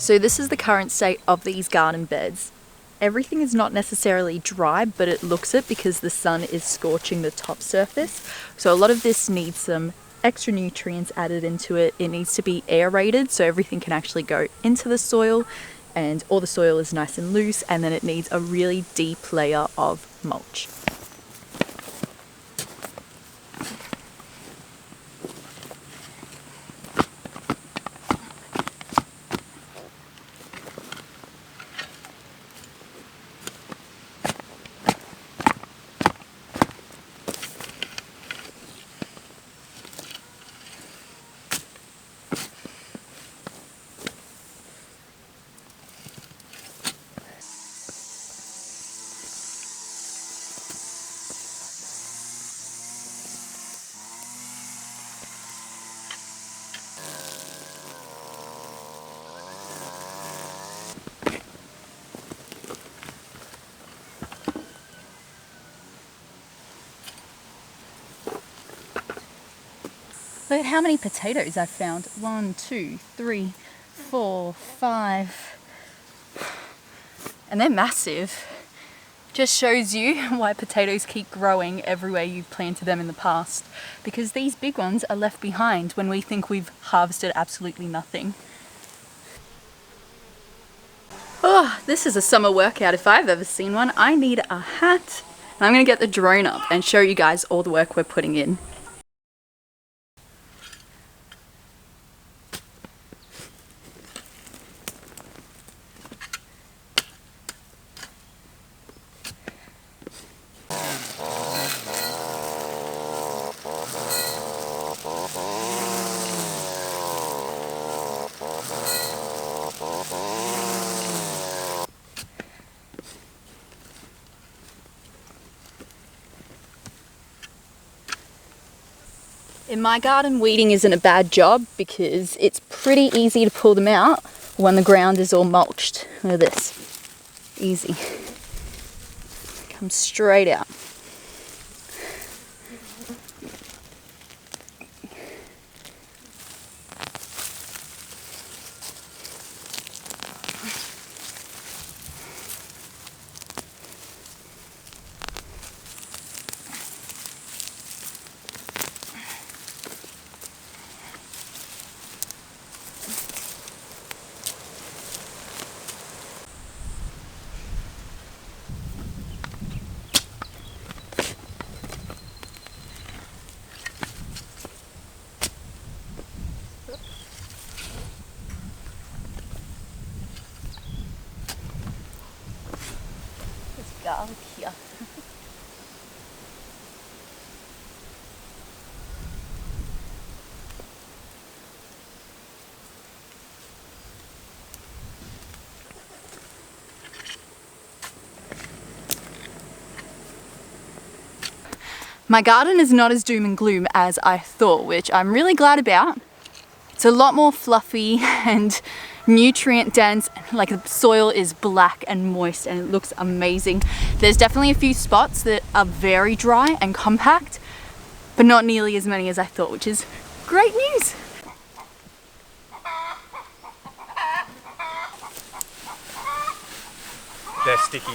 So this is the current state of these garden beds. Everything is not necessarily dry, but it looks it because the sun is scorching the top surface. So a lot of this needs some extra nutrients added into it. It needs to be aerated so everything can actually go into the soil and all the soil is nice and loose, and then it needs a really deep layer of mulch. Look at how many potatoes I've found. 1, 2, 3, 4, 5. And they're massive. Just shows you why potatoes keep growing everywhere you've planted them in the past. Because these big ones are left behind when we think we've harvested absolutely nothing. Oh, this is a summer workout if I've ever seen one. I need a hat. And I'm gonna get the drone up and show you guys all the work we're putting in. In my garden, weeding isn't a bad job because it's pretty easy to pull them out when the ground is all mulched. Look at this. Easy. Comes straight out. Garlic here. My garden is not as doom and gloom as I thought, which I'm really glad about. It's a lot more fluffy and nutrient dense, like the soil is black and moist and it looks amazing. There's definitely a few spots that are very dry and compact, but not nearly as many as I thought, which is great news. They're sticky.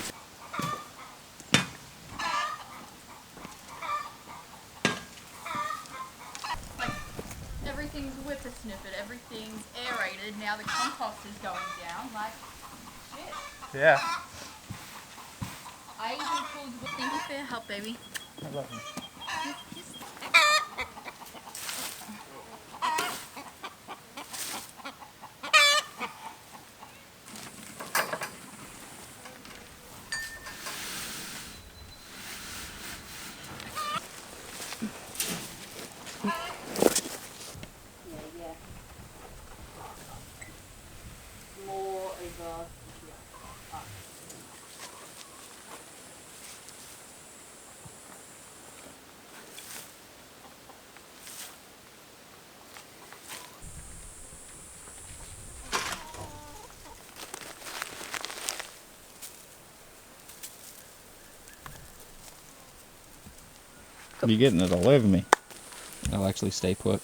Everything's whippersnipped, everything's aerated, now the compost is going down, like, shit. Yeah. I even pulled, thank you for your help, baby. I love them. More over. You're getting it all over me. I'll actually stay put.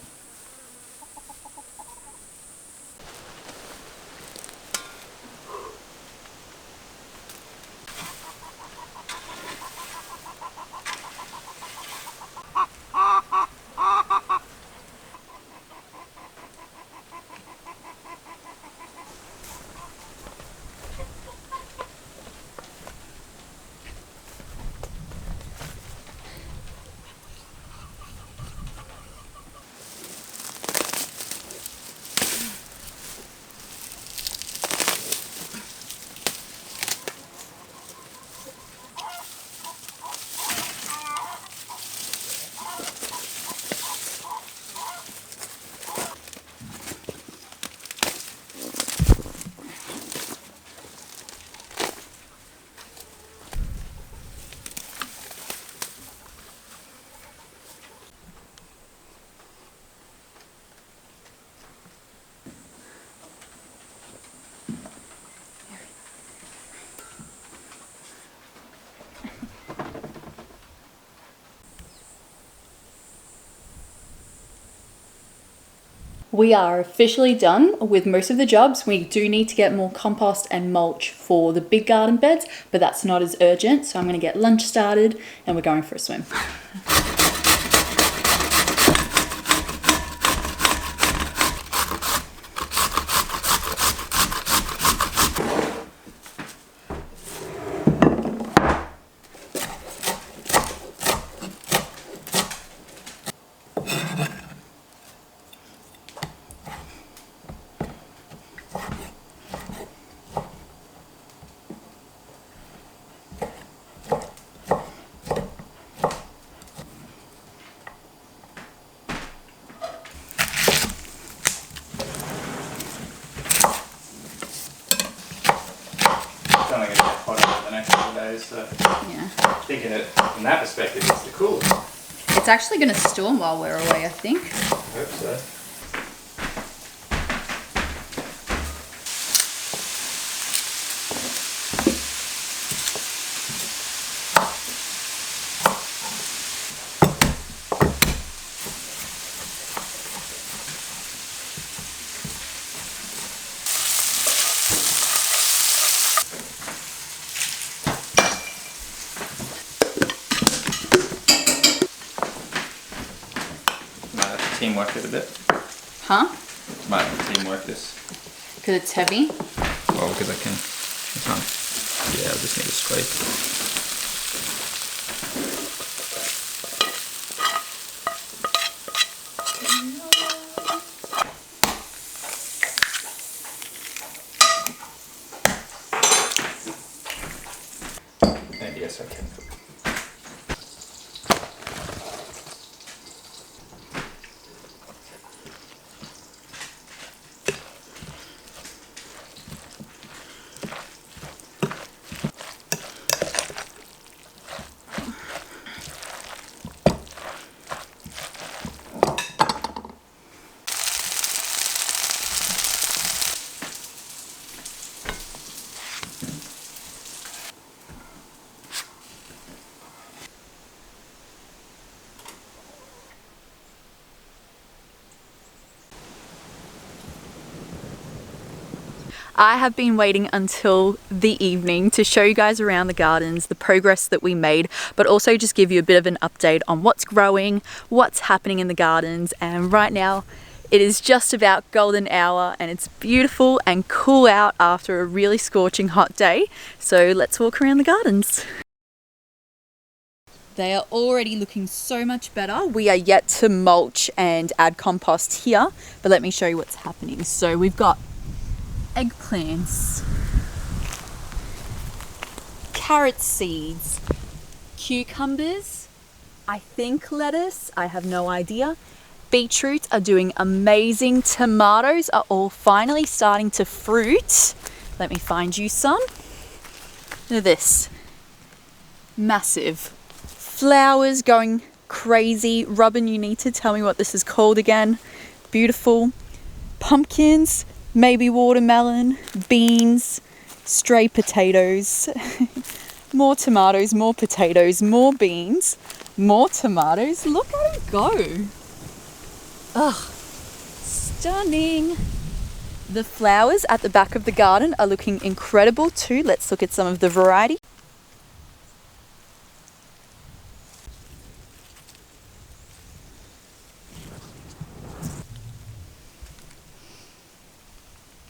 We are officially done with most of the jobs. We do need to get more compost and mulch for the big garden beds, but that's not as urgent. So I'm going to get lunch started and we're going for a swim. So yeah, thinking it from that perspective, it's the coolest. It's actually going to storm while we're away, I think. I hope so. Teamwork it a bit. Huh? Might have to teamwork this. Because it's heavy? Well, because I can't. Yeah, I just need to scrape. And yes, I can. I have been waiting until the evening to show you guys around the gardens, the progress that we made, but also just give you a bit of an update on what's growing, what's happening in the gardens. And right now it is just about golden hour and it's beautiful and cool out after a really scorching hot day. So let's walk around the gardens. They are already looking so much better. We are yet to mulch and add compost here, but let me show you what's happening. So we've got eggplants, carrot seeds, cucumbers, I think lettuce, I have no idea. Beetroots are doing amazing. Tomatoes are all finally starting to fruit. Let me find you some. Look at this. Massive. Flowers going crazy. Robin, you need to tell me what this is called again. Beautiful. Pumpkins. Maybe watermelon, beans, stray potatoes, more tomatoes, more potatoes, more beans, more tomatoes. Look at it go. Ugh, stunning. The flowers at the back of the garden are looking incredible too. Let's look at some of the variety.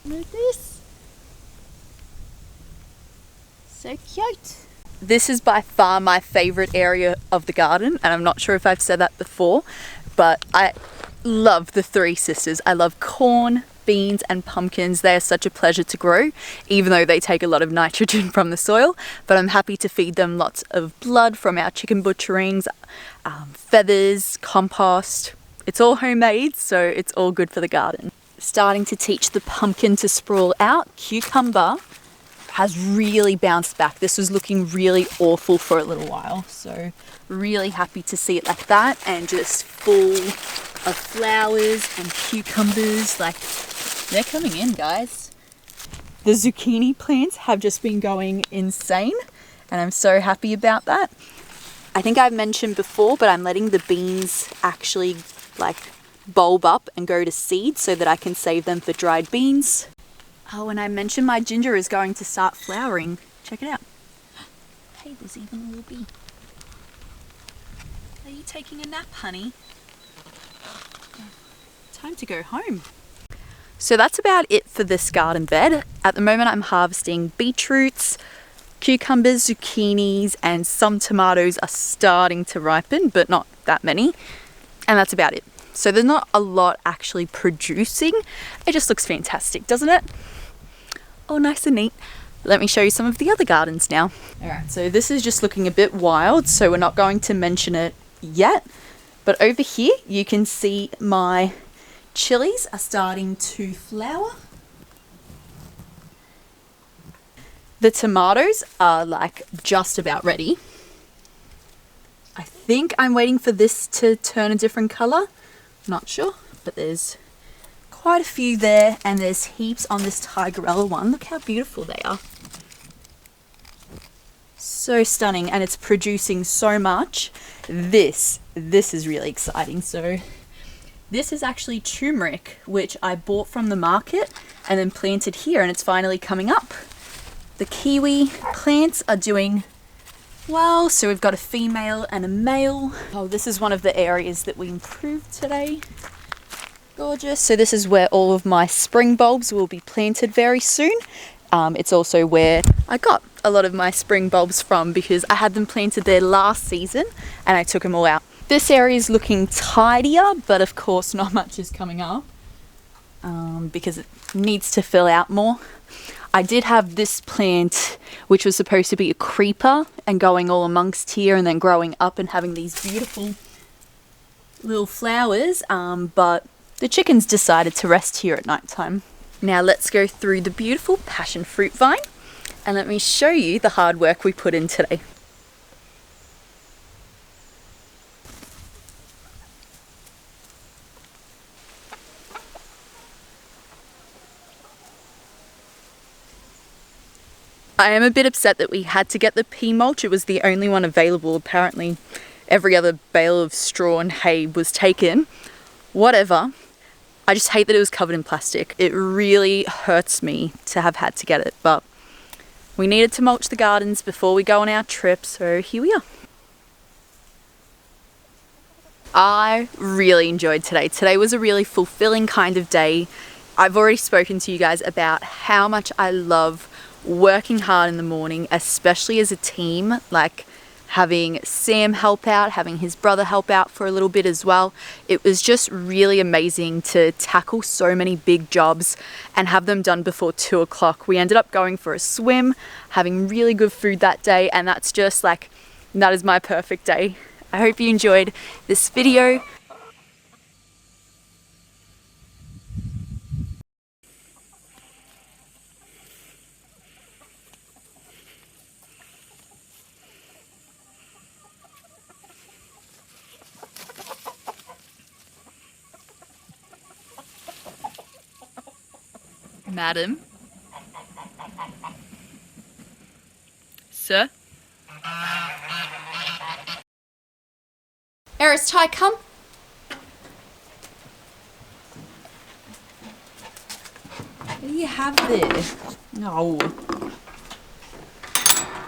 Look at this. So cute. This is by far my favorite area of the garden, and I'm not sure if I've said that before, but I love the three sisters. I love corn, beans and pumpkins. They are such a pleasure to grow, even though they take a lot of nitrogen from the soil, but I'm happy to feed them lots of blood from our chicken butcherings, feathers, compost. It's all homemade, so it's all good for the garden. Starting to teach the pumpkin to sprawl out. Cucumber has really bounced back. This was looking really awful for a little while, so really happy to see it like that and just full of flowers and cucumbers. Like, they're coming in, guys. The zucchini plants have just been going insane and I'm so happy about that. I think I've mentioned before, but I'm letting the beans actually like bulb up and go to seed so that I can save them for dried beans. Oh, and I mentioned my ginger is going to start flowering. Check it out. Hey, there's even a little bee. Are you taking a nap, honey? Time to go home. So that's about it for this garden bed. At the moment I'm harvesting beetroots, cucumbers, zucchinis, and some tomatoes are starting to ripen, but not that many. And that's about it. So there's not a lot actually producing. It just looks fantastic, doesn't it? Oh, nice and neat. Let me show you some of the other gardens now. All right, so this is just looking a bit wild, so we're not going to mention it yet. But over here, you can see my chilies are starting to flower. The tomatoes are like just about ready. I think I'm waiting for this to turn a different color. Not sure, but there's quite a few there, and there's heaps on this tigerella one. Look how beautiful they are. So stunning, and it's producing so much. This is really exciting. So this is actually turmeric, which I bought from the market and then planted here, and it's finally coming up. The kiwi plants are doing well, so we've got a female and a male. Oh, this is one of the areas that we improved today. Gorgeous. So this is where all of my spring bulbs will be planted very soon. It's also where I got a lot of my spring bulbs from, because I had them planted there last season and I took them all out. This area is looking tidier, but of course not much is coming up because it needs to fill out more. I did have this plant, which was supposed to be a creeper and going all amongst here and then growing up and having these beautiful little flowers, but the chickens decided to rest here at night time. Now let's go through the beautiful passion fruit vine and let me show you the hard work we put in today. I am a bit upset that we had to get the pea mulch. It was the only one available. Apparently every other bale of straw and hay was taken. Whatever. I just hate that it was covered in plastic. It really hurts me to have had to get it, but we needed to mulch the gardens before we go on our trip, so here we are. I really enjoyed today. Today was a really fulfilling kind of day. I've already spoken to you guys about how much I love working hard in the morning, especially as a team, like having Sam help out, having his brother help out for a little bit as well. It was just really amazing to tackle so many big jobs and have them done before 2 o'clock. We ended up going for a swim, having really good food that day, and that's just like, that is my perfect day. I hope you enjoyed this video. Madam? Sir? Eris, Ty, come. What do you have there? No.